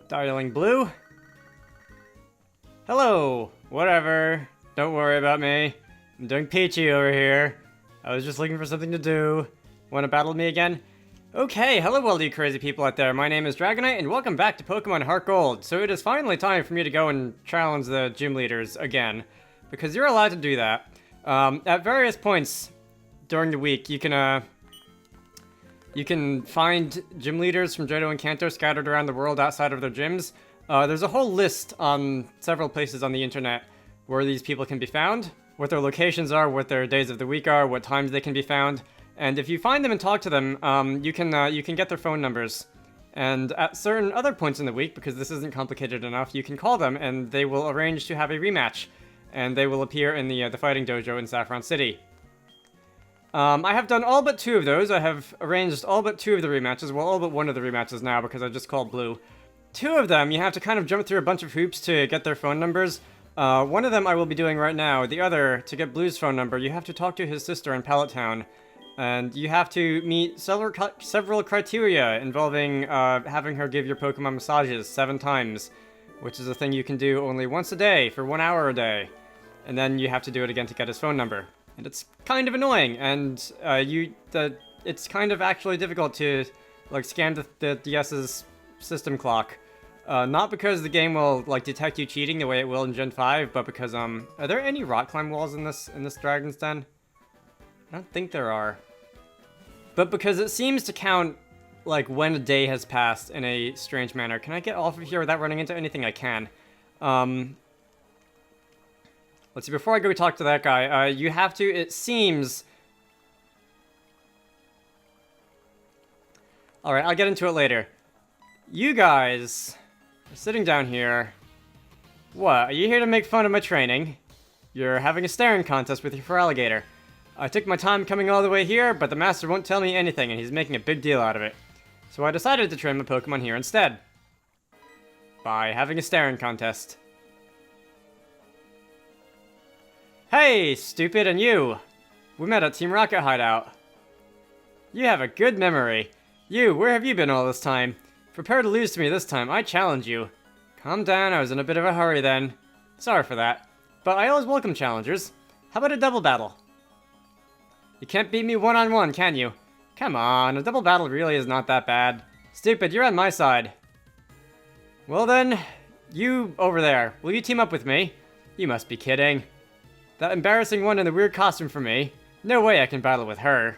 Dialing blue. Hello. Whatever. Don't worry about me. I'm doing peachy over here. I was just looking for something to do. Want to battle me again? Okay, hello all you crazy people out there. My name is Dragonite, and welcome back to Pokemon HeartGold. So it is finally time for me to go and challenge the gym leaders again, because you're allowed to do that. At various points during the week, you can find gym leaders from Johto and Kanto scattered around the world outside of their gyms. There's a whole list on several places on the internet where these people can be found, what their locations are, what their days of the week are, what times they can be found. And if you find them and talk to them, you can get their phone numbers. And at certain other points in the week, because this isn't complicated enough, you can call them and they will arrange to have a rematch. And they will appear in the fighting dojo in Saffron City. I have done all but 2 of those. I have arranged all but 2 of the rematches. Well, all but 1 of the rematches now because I just called blue. 2 of them, you have to kind of jump through a bunch of hoops to get their phone numbers. One of them I will be doing right now. The other, to get Blue's phone number, you have to talk to his sister in Pallet Town. And you have to meet several criteria involving having her give your Pokemon massages 7 times, which is a thing you can do only once a day for 1 hour a day. And then you have to do it again to get his phone number. And it's kind of annoying, and it's kind of actually difficult to like scam the DS's system clock. Not because the game will like detect you cheating the way it will in Gen 5, but because are there any rock climb walls in this Dragon's Den? I don't think there are. But because it seems to count, like, when a day has passed in a strange manner. Can I get off of here without running into anything? I can. Let's see, before I go talk to that guy, you have to, it seems... Alright, I'll get into it later. You guys are sitting down here. What, are you here to make fun of my training? You're having a staring contest with your Feraligatr. I took my time coming all the way here, but the master won't tell me anything, and he's making a big deal out of it. So I decided to train my Pokemon here instead. By having a staring contest. Hey, stupid, and you! We met at Team Rocket Hideout. You have a good memory. You, where have you been all this time? Prepare to lose to me this time, I challenge you. Calm down, I was in a bit of a hurry then. Sorry for that. But I always welcome challengers. How about a double battle? You can't beat me one-on-one, can you? Come on, a double battle really is not that bad. Stupid, you're on my side. Well then, you over there, will you team up with me? You must be kidding. That embarrassing one in the weird costume for me. No way I can battle with her.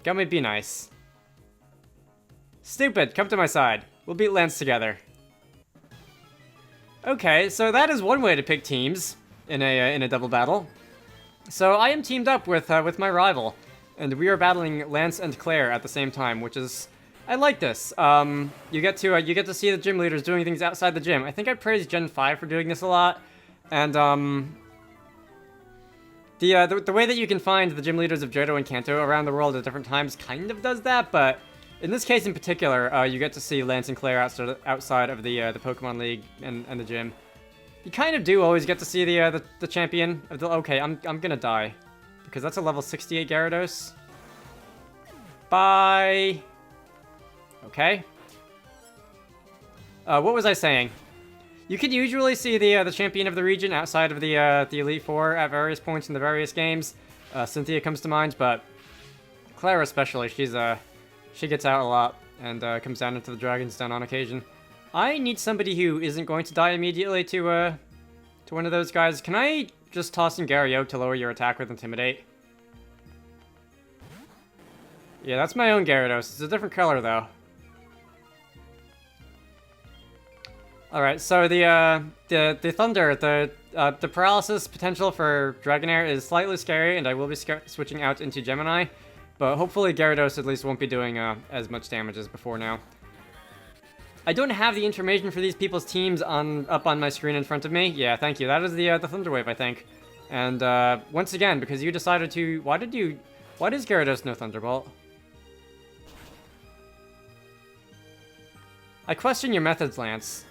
Gummy, be nice. Stupid, come to my side. We'll beat Lance together. Okay, so that is one way to pick teams in a double battle. So I am teamed up with my rival, and we are battling Lance and Claire at the same time, which is, I like this. You get to see the gym leaders doing things outside the gym. I think I praised Gen 5 for doing this a lot, and the way that you can find the gym leaders of Johto and Kanto around the world at different times kind of does that, but in this case in particular, you get to see Lance and Claire outside of the Pokemon League and the gym. You kind of do always get to see the champion of the... Okay, I'm gonna die. Because that's a level 68 Gyarados. Bye! Okay. What was I saying? You can usually see the champion of the region outside of the Elite Four at various points in the various games. Cynthia comes to mind, but Claire especially, she gets out a lot and comes down into the Dragon's Den on occasion. I need somebody who isn't going to die immediately to one of those guys. Can I just toss in Gyarados to lower your attack with Intimidate? Yeah, that's my own Gyarados. It's a different color, though. Alright, so the Thunder, the paralysis potential for Dragonair is slightly scary, and I will be switching out into Gemini. But hopefully Gyarados at least won't be doing as much damage as before now. I don't have the information for these people's teams up on my screen in front of me. Yeah, thank you. That is the Thunder Wave, I think. And once again, because you decided to... Why does Gyarados no Thunderbolt? I question your methods, Lance.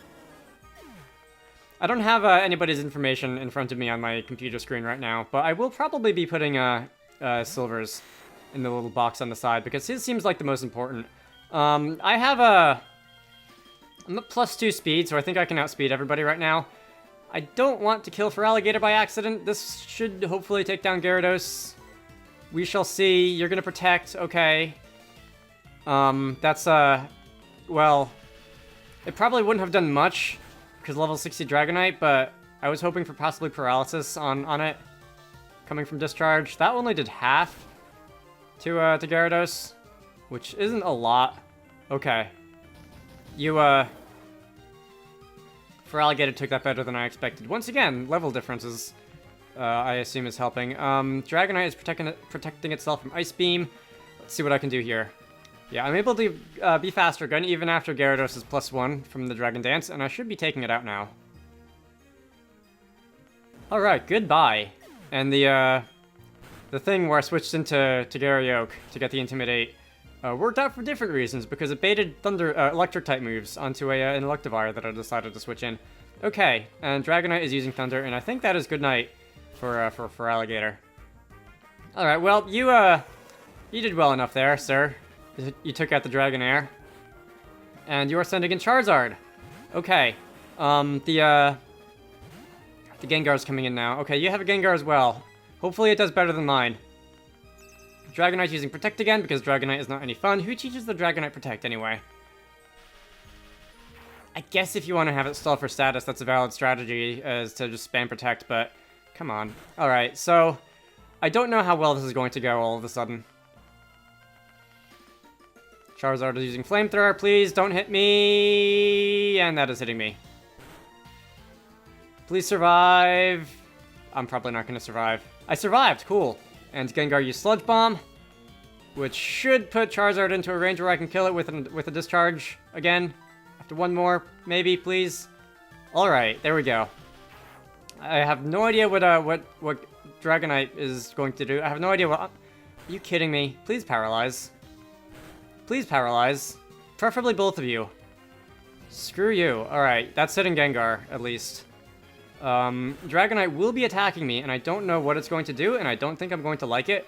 I don't have anybody's information in front of me on my computer screen right now, but I will probably be putting Silver's in the little box on the side, because his seems like the most important. I have I'm at +2 speed, so I think I can outspeed everybody right now. I don't want to kill Feraligatr by accident. This should hopefully take down Gyarados. We shall see. You're gonna protect. Okay. That's, well, it probably wouldn't have done much, because level 60 Dragonite, but I was hoping for possibly paralysis on it, coming from Discharge. That only did half to Gyarados, which isn't a lot. Okay. You, Feraligatr took that better than I expected. Once again, level differences, I assume, is helping. Dragonite is protecting itself from Ice Beam. Let's see what I can do here. Yeah, I'm able to be faster gun even after Gyarados is +1 from the Dragon Dance, and I should be taking it out now. Alright, goodbye. And the thing where I switched into Gyarayoke to get the Intimidate worked out for different reasons, because it baited Electric-type moves onto an Electivire that I decided to switch in. Okay, and Dragonite is using Thunder, and I think that is good night for Alligator. Alright, well, you did well enough there, sir. You took out the Dragonair. And you are sending in Charizard. Okay. The Gengar's coming in now. Okay, you have a Gengar as well. Hopefully it does better than mine. Dragonite's using Protect again, because Dragonite is not any fun. Who teaches the Dragonite Protect, anyway? I guess if you want to have it stall for status, that's a valid strategy, is to just spam Protect, but come on. Alright, so I don't know how well this is going to go all of a sudden. Charizard is using Flamethrower, please don't hit me, and that is hitting me. Please survive. I'm probably not going to survive. I survived, cool. And Gengar used Sludge Bomb, which should put Charizard into a range where I can kill it with a Discharge again. After one more, maybe, please. Alright, there we go. I have no idea what Dragonite is going to do. I have no idea what... Are you kidding me? Please Paralyze. Please Paralyze. Preferably both of you. Screw you. Alright, that's hitting Gengar, at least. Dragonite will be attacking me, and I don't know what it's going to do, and I don't think I'm going to like it.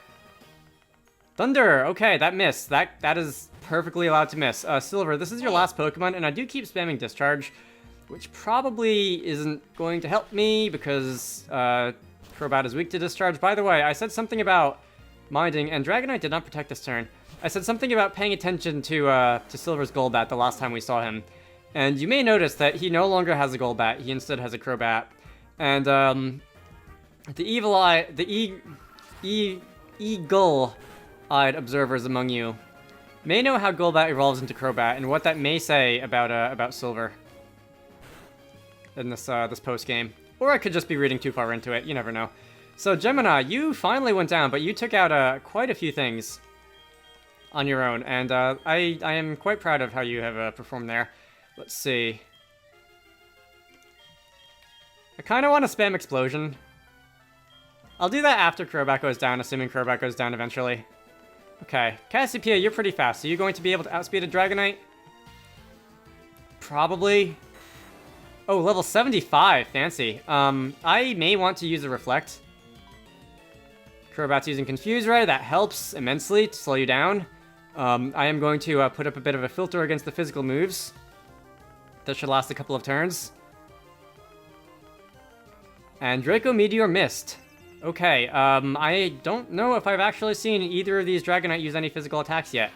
Thunder! Okay, that missed. That is perfectly allowed to miss. Silver, this is your last Pokemon, and I do keep spamming Discharge, which probably isn't going to help me, because, Crobat is weak to Discharge. By the way, I said something about minding, and Dragonite did not protect this turn. I said something about paying attention to Silver's Golbat the last time we saw him. And you may notice that he no longer has a Golbat, he instead has a Crobat. And, the eagle-eyed observers among you may know how Golbat evolves into Crobat, and what that may say about Silver in this post-game. Or I could just be reading too far into it, you never know. So, Gemini, you finally went down, but you took out, quite a few things on your own, and I am quite proud of how you have performed there. Let's see. I kind of want to spam Explosion. I'll do that after Crobat goes down, assuming Crobat goes down eventually. Okay, Cassiopeia, you're pretty fast. Are you going to be able to outspeed a Dragonite? Probably. Oh, level 75, fancy. I may want to use a Reflect. Crobat's using Confuse Ray, that helps immensely to slow you down. I am going to put up a bit of a filter against the physical moves. That should last a couple of turns. And Draco Meteor missed. Okay, I don't know if I've actually seen either of these Dragonite use any physical attacks yet.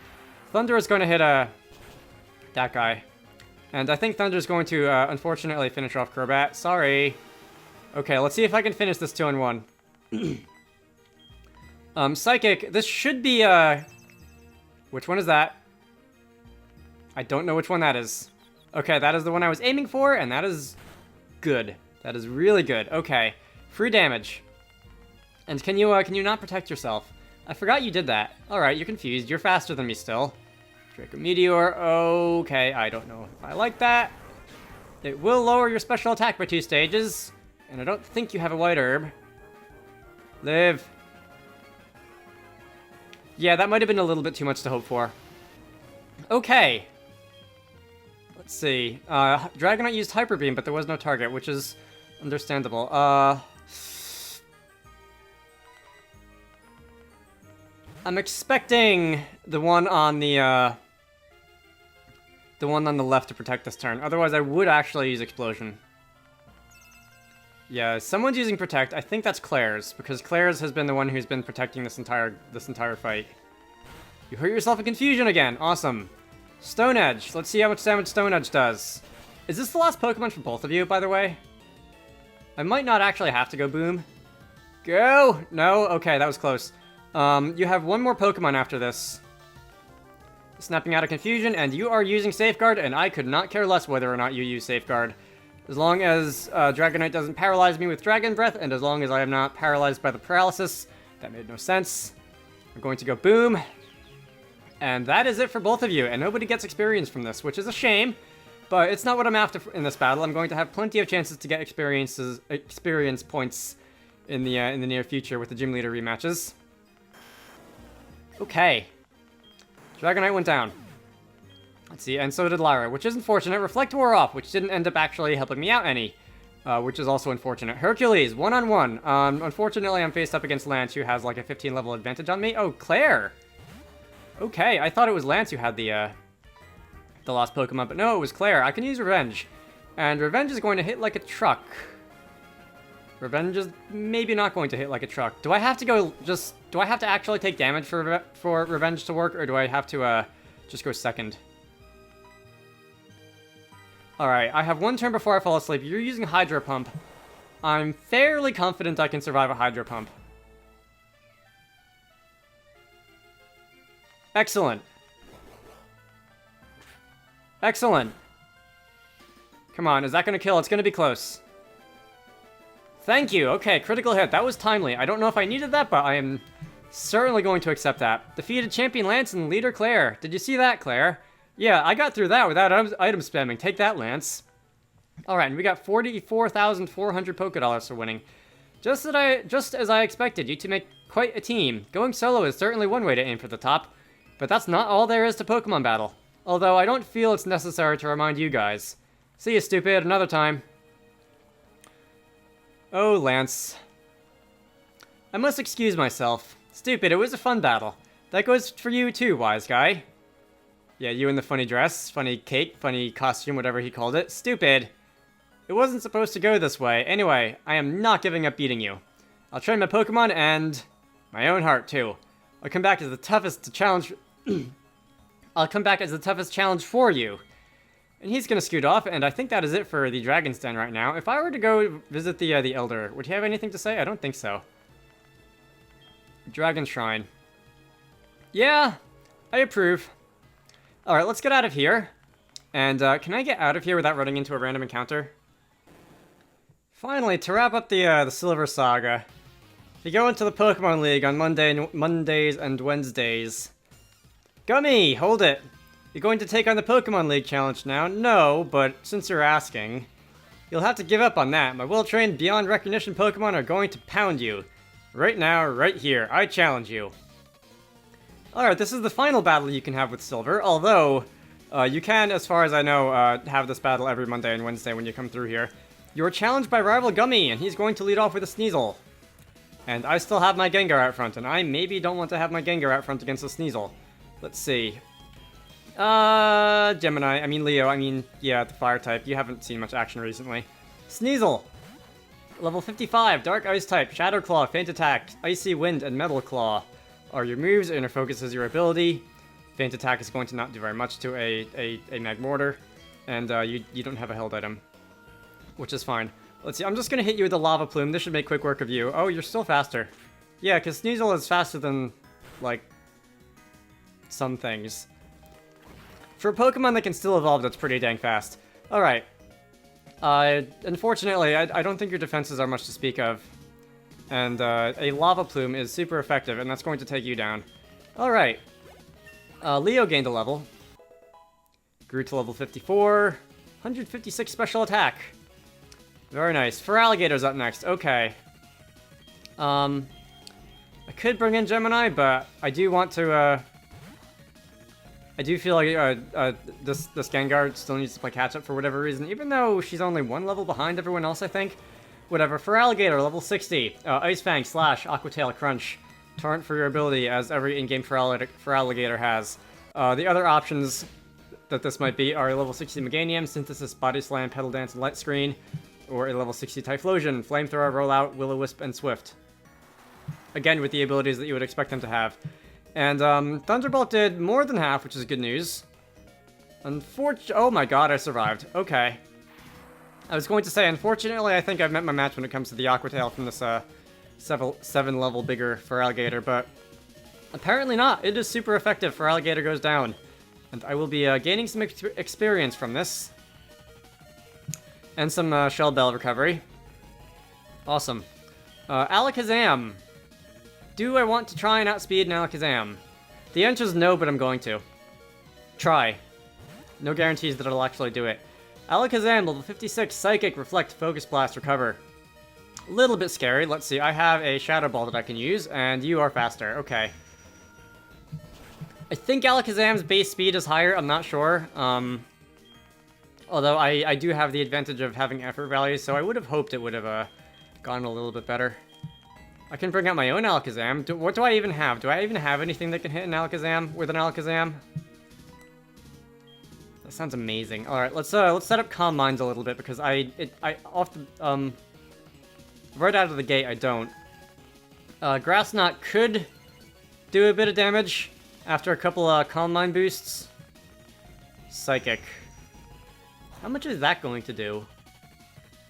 Thunder is going to hit that guy. And I think Thunder is going to, unfortunately, finish off Crobat. Sorry. Okay, let's see if I can finish this 2-on-1. Psychic, this should be, which one is that? I don't know which one that is. Okay, that is the one I was aiming for, and that is good. That is really good. Okay, free damage. And can you not protect yourself? I forgot you did that. Alright, you're confused. You're faster than me still. Draco Meteor, okay, I don't know if I like that. It will lower your special attack by 2 stages, and I don't think you have a White Herb. Live. Yeah, that might have been a little bit too much to hope for. Okay. Let's see. Dragonite used Hyper Beam, but there was no target, which is understandable. I'm expecting the one on the the one on the left to protect this turn. Otherwise, I would actually use Explosion. Yeah, someone's using Protect. I think that's Claire's, because Claire's has been the one who's been protecting this entire fight. You hurt yourself in Confusion again. Awesome. Stone Edge. Let's see how much damage Stone Edge does. Is this the last Pokemon for both of you, by the way? I might not actually have to go Boom. Go! No? Okay, that was close. You have one more Pokemon after this. Snapping out of Confusion, and you are using Safeguard, and I could not care less whether or not you use Safeguard. As long as Dragonite doesn't paralyze me with Dragon Breath, and as long as I am not paralyzed by the paralysis, that made no sense. I'm going to go Boom. And that is it for both of you, and nobody gets experience from this, which is a shame, but it's not what I'm after in this battle. I'm going to have plenty of chances to get experience points in the near future with the Gym Leader rematches. Okay. Dragonite went down. Let's see, and so did Lyra, which is unfortunate. Reflect wore off, which didn't end up actually helping me out any, which is also unfortunate. Hercules, one-on-one. Unfortunately, I'm faced up against Lance, who has like a 15-level advantage on me. Oh, Claire! Okay, I thought it was Lance who had the lost Pokemon, but no, it was Claire. I can use Revenge. And Revenge is going to hit like a truck. Revenge is maybe not going to hit like a truck. Do I have to go do I have to actually take damage for Revenge to work, or do I have to just go second? Alright, I have one turn before I fall asleep. You're using Hydro Pump. I'm fairly confident I can survive a Hydro Pump. Excellent. Excellent. Come on, is that going to kill? It's going to be close. Thank you. Okay, critical hit. That was timely. I don't know if I needed that, but I am certainly going to accept that. Defeated Champion Lance and Leader Claire. Did you see that, Claire? Yeah, I got through that without item spamming. Take that, Lance. Alright, and we got 44,400 Pokédollars for winning. Just as I expected, you two make quite a team. Going solo is certainly one way to aim for the top, but that's not all there is to Pokemon Battle. Although I don't feel it's necessary to remind you guys. See you, stupid. Another time. Oh, Lance. I must excuse myself. Stupid, it was a fun battle. That goes for you too, wise guy. Yeah, you in the funny dress, funny cake, funny costume, whatever he called it. Stupid. It wasn't supposed to go this way. Anyway, I am not giving up beating you. I'll train my Pokemon and my own heart too. I'll come back as the toughest challenge. I'll come back as the toughest challenge for you. And he's gonna scoot off, and I think that is it for the Dragon's Den right now. If I were to go visit the Elder, would he have anything to say? I don't think so. Dragon Shrine. Yeah, I approve. Alright, let's get out of here. And can I get out of here without running into a random encounter? Finally, to wrap up the Silver Saga. You go into the Pokemon League on Mondays and Wednesdays. Gummy, hold it. You're going to take on the Pokemon League challenge now? No, but since you're asking, you'll have to give up on that. My well-trained, beyond recognition Pokemon are going to pound you. Right now, right here. I challenge you. Alright, this is the final battle you can have with Silver, although you can, as far as I know, have this battle every Monday and Wednesday when you come through here. You're challenged by rival Gummy, and he's going to lead off with a Sneasel. And I still have my Gengar out front, and I maybe don't want to have my Gengar out front against a Sneasel. Let's see. Leo, yeah, the fire type. You haven't seen much action recently. Sneasel! Level 55, Dark Ice type, Shadow Claw, Faint Attack, Icy Wind, and Metal Claw are your moves. Inner Focus is your ability. Faint Attack is going to not do very much to a Magmortar. And you don't have a held item, which is fine. Let's see, I'm just going to hit you with the Lava Plume. This should make quick work of you. Oh, you're still faster. Yeah, because Sneasel is faster than, like, some things. For a Pokemon that can still evolve, that's pretty dang fast. Alright. Unfortunately, I don't think your defenses are much to speak of. And a Lava Plume is super effective, and that's going to take you down. Alright. Leo gained a level. Grew to level 54. 156 special attack. Very nice. Feraligator's up next. Okay. I could bring in Gemini, but I do want to, I do feel like this Gengar still needs to play catch-up for whatever reason, even though she's only one level behind everyone else, I think. Whatever. Feraligator, level 60. Ice Fang, Slash, Aqua Tail, Crunch. Torrent for your ability, as every in-game Feraligator has. The other options that this might be are a level 60 Meganium, Synthesis, Body Slam, Pedal Dance, and Light Screen, or a level 60 Typhlosion, Flamethrower, Rollout, Will-O-Wisp, and Swift. Again, with the abilities that you would expect them to have. And Thunderbolt did more than half, which is good news. Oh my god, I survived. Okay. I was going to say, unfortunately, I think I've met my match when it comes to the Aqua Tail from this 7 level bigger for Alligator, but apparently not. It is super effective for Alligator goes down. And I will be gaining some experience from this. And some Shell Bell recovery. Awesome. Alakazam. Do I want to try and outspeed an Alakazam? The answer is no, but I'm going to. Try. No guarantees that it'll actually do it. Alakazam, level 56, Psychic, Reflect, Focus Blast, Recover. A little bit scary. Let's see. I have a Shadow Ball that I can use, and you are faster. Okay. I think Alakazam's base speed is higher. I'm not sure. Although I do have the advantage of having effort values, so I would have hoped it would have gone a little bit better. I can bring out my own Alakazam. What do I even have? Do I even have anything that can hit an Alakazam with an Alakazam? That sounds amazing. All right, let's set up Calm Minds a little bit because right out of the gate I don't. Grass Knot could do a bit of damage after a couple Calm Mind boosts. Psychic. How much is that going to do?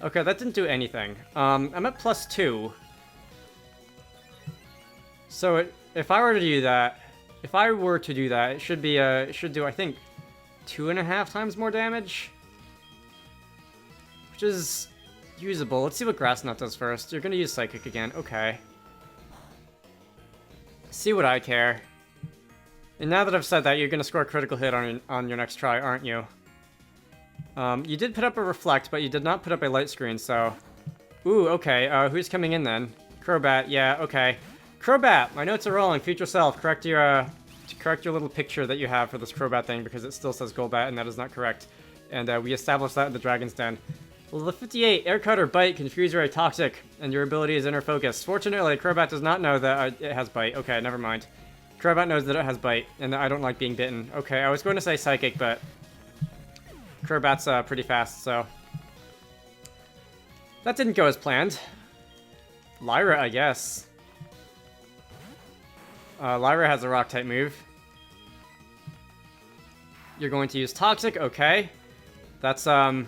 Okay, that didn't do anything. I'm at +2. So if I were to do that, it should be it should do, I think, 2.5 times more damage, which is usable. Let's see what Grass Knot does first. You're gonna use Psychic again. Okay. See what I care. And now that I've said that, you're gonna score a critical hit on your next try, aren't you? You did put up a Reflect, but you did not put up a Light Screen, so... Ooh, okay. Who's coming in then? Crobat, yeah, okay. Crobat, my notes are rolling. Future self, correct your little picture that you have for this Crobat thing, because it still says Golbat, and that is not correct. And we established that in the Dragon's Den. Level 58, Air Cutter, Bite, Confuse Ray, Toxic, and your ability is Inner Focus. Fortunately, Crobat does not know that it has Bite. Okay, never mind. Crobat knows that it has Bite, and that I don't like being bitten. Okay, I was going to say Psychic, but Crobat's pretty fast, so... That didn't go as planned. Lyra, I guess. Lyra has a Rock-type move. You're going to use Toxic, okay. That's, not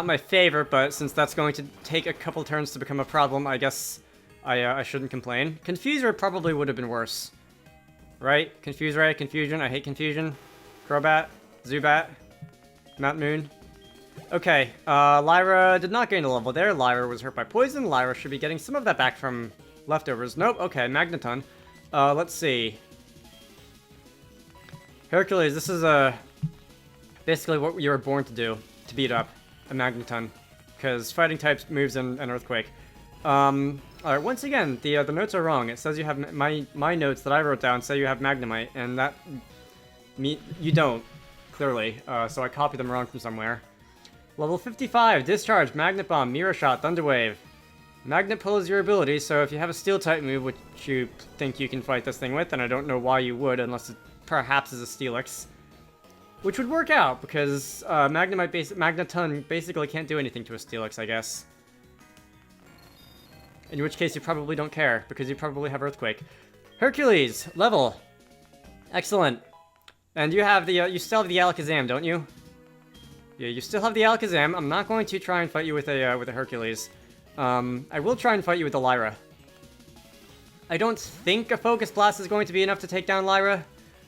my favorite, but since that's going to take a couple turns to become a problem, I guess I shouldn't complain. Confuser probably would have been worse. Right? Confuse Ray, Confusion, I hate Confusion. Crobat, Zubat, Mount Moon. Okay, Lyra did not gain a level there. Lyra was hurt by poison. Lyra should be getting some of that back from leftovers. Nope, okay, Magneton. Let's see. Hercules, this is basically what you were born to do, to beat up a Magneton. Because fighting types moves in an Earthquake. Alright, once again, the notes are wrong. It says you have, my notes that I wrote down say you have Magnemite, and that, you don't, clearly. So I copied them wrong from somewhere. Level 55, Discharge, Magnet Bomb, Mirror Shot, Thunder Wave. Magnet Pull is your ability, so if you have a Steel-type move, which you think you can fight this thing with, and I don't know why you would, unless it perhaps is a Steelix. Which would work out, because Magneton basically can't do anything to a Steelix, I guess. In which case you probably don't care, because you probably have Earthquake. Hercules, level. Excellent. And you have the, you still have the Alakazam, don't you? Yeah, you still have the Alakazam. I'm not going to try and fight you with a Hercules. I will try and fight you with a Lyra. I don't think a Focus Blast is going to be enough to take down Lyra.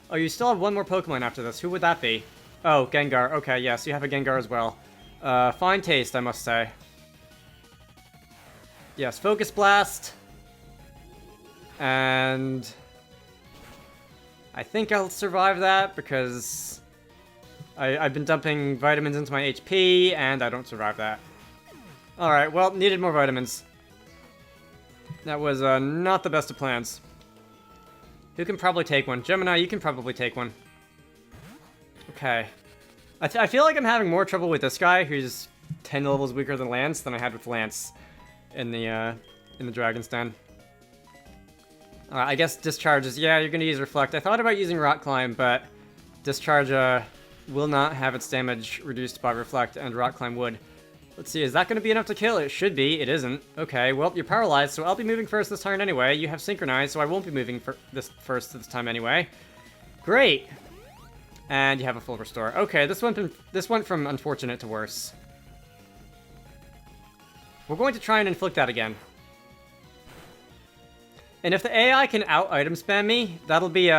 Oh, you still have one more Pokemon after this. Who would that be? Oh, Gengar. Okay, yes, you have a Gengar as well. Fine taste, I must say. Yes, Focus Blast. And... I think I'll survive that because... I've been dumping vitamins into my HP, and I don't survive that. Alright, well, needed more vitamins. That was not the best of plans. Who can probably take one? Gemini, you can probably take one. Okay. I feel like I'm having more trouble with this guy, who's 10 levels weaker than Lance, than I had with Lance in the Dragon's Den. I guess Discharges. Yeah, you're gonna use Reflect. I thought about using Rock Climb, but Discharge will not have its damage reduced by Reflect and Rock Climb would. Let's see, is that going to be enough to kill? It should be. It isn't. Okay, well, you're paralyzed, so I'll be moving first this turn anyway. You have Synchronized, so I won't be moving first this time anyway. Great! And you have a full restore. Okay, this went from unfortunate to worse. We're going to try and inflict that again. And if the AI can out-item spam me, that'll be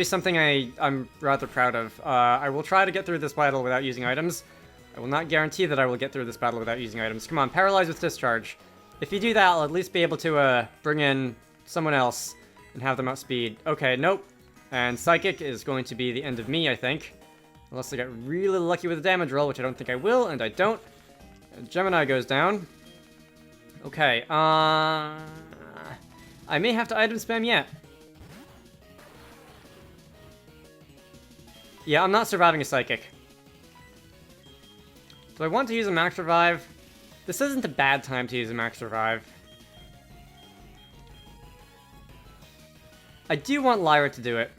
something I'm rather proud of. I will try to get through this battle without using items. I will not guarantee that I will get through this battle without using items. Come on, Paralyze with Discharge. If you do that, I'll at least be able to bring in someone else and have them outspeed. Okay, nope. And Psychic is going to be the end of me, I think. Unless I get really lucky with the damage roll, which I don't think I will, and I don't. And Gemini goes down. Okay, I may have to item spam yet. Yeah, I'm not surviving a Psychic. Do I want to use a Max Revive? This isn't a bad time to use a Max Revive. I do want Lyra to do it.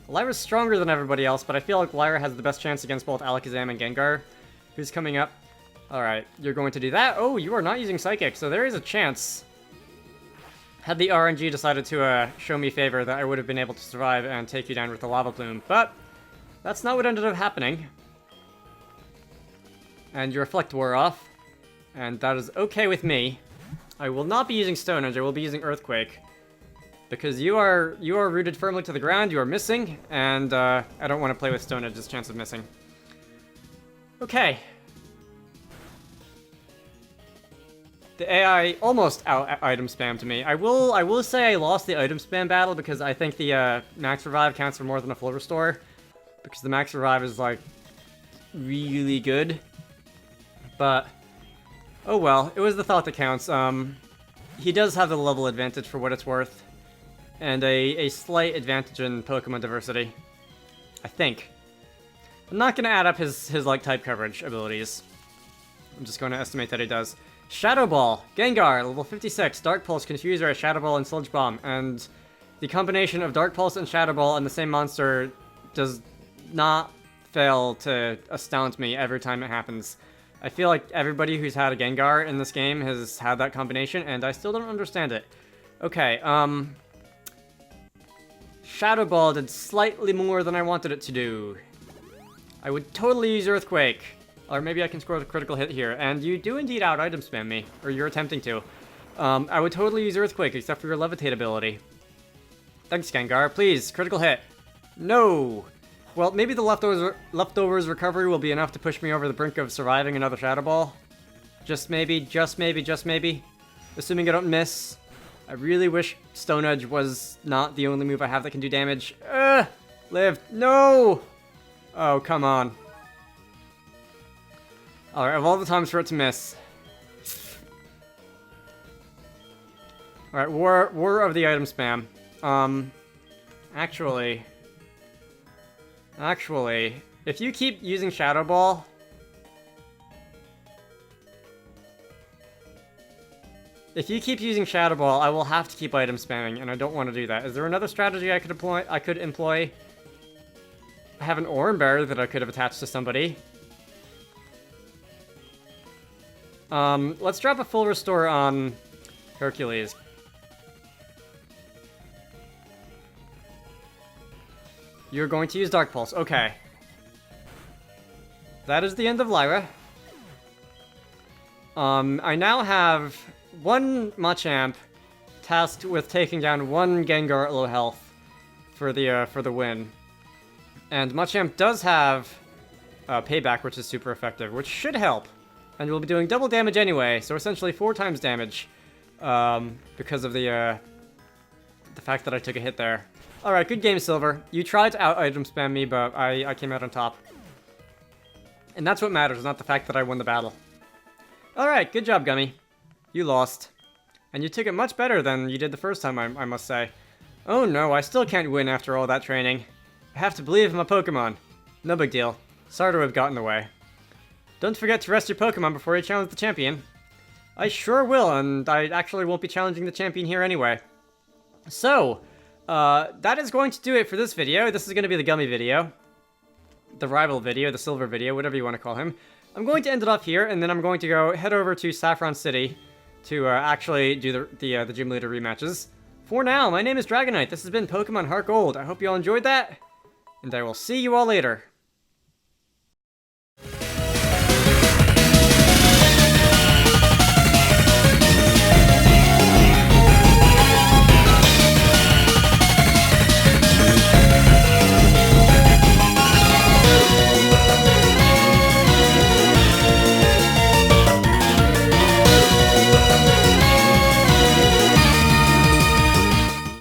Lyra's stronger than everybody else, but I feel like Lyra has the best chance against both Alakazam and Gengar, who's coming up. Alright, you're going to do that? Oh, you are not using Psychic, so there is a chance. Had the RNG decided to show me favor, that I would have been able to survive and take you down with the Lava Plume, but that's not what ended up happening. And your Reflect wore off, and that is okay with me. I will not be using Stone Edge, I will be using Earthquake. Because you are rooted firmly to the ground, you are missing, and I don't want to play with Stone Edge's chance of missing. Okay. The AI almost out-item spammed me. I will say I lost the item spam battle because I think the Max Revive counts for more than a full restore. Because the Max Revive is, like, really good. But, oh well, it was the thought that counts. He does have the level advantage for what it's worth. And a slight advantage in Pokemon diversity. I think. I'm not going to add up his like, type coverage abilities. I'm just going to estimate that he does. Shadow Ball, Gengar, level 56, Dark Pulse, Confuser, Shadow Ball, and Sludge Bomb. And the combination of Dark Pulse and Shadow Ball on the same monster does not fail to astound me every time it happens. I feel like everybody who's had a Gengar in this game has had that combination, and I still don't understand it. Okay, Shadow Ball did slightly more than I wanted it to do. I would totally use Earthquake. Or maybe I can score the critical hit here. And you do indeed out-item spam me. Or you're attempting to. I would totally use Earthquake, except for your Levitate ability. Thanks, Gengar. Please, critical hit. No! Well, maybe the leftovers recovery will be enough to push me over the brink of surviving another Shadow Ball. Just maybe, just maybe, just maybe. Assuming I don't miss. I really wish Stone Edge was not the only move I have that can do damage. Live. No! Oh, come on. Alright, of all the times for it to miss. Alright, War of the Item Spam. Actually, if you keep using Shadow Ball... If you keep using Shadow Ball, I will have to keep item spamming, and I don't want to do that. Is there another strategy I could employ? I have an Oran Bear that I could have attached to somebody. Let's drop a full restore on Hercules. You're going to use Dark Pulse. Okay. That is the end of Lyra. I now have one Machamp tasked with taking down one Gengar at low health for the win. And Machamp does have Payback, which is super effective, which should help. And we'll be doing double damage anyway, so essentially 4 times damage. Because of the fact that I took a hit there. Alright, good game, Silver. You tried to out-item spam me, but I came out on top. And that's what matters, not the fact that I won the battle. Alright, good job, Gummy. You lost. And you took it much better than you did the first time, I must say. Oh no, I still can't win after all that training. I have to believe in my Pokemon. No big deal. Sorry to have gotten in the way. Don't forget to rest your Pokemon before you challenge the champion. I sure will, and I actually won't be challenging the champion here anyway. So, that is going to do it for this video. This is going to be the Gummy video. The rival video, the Silver video, whatever you want to call him. I'm going to end it off here, and then I'm going to go head over to Saffron City to actually do the gym leader rematches. For now, my name is Dragonite. This has been Pokemon HeartGold. I hope you all enjoyed that, and I will see you all later.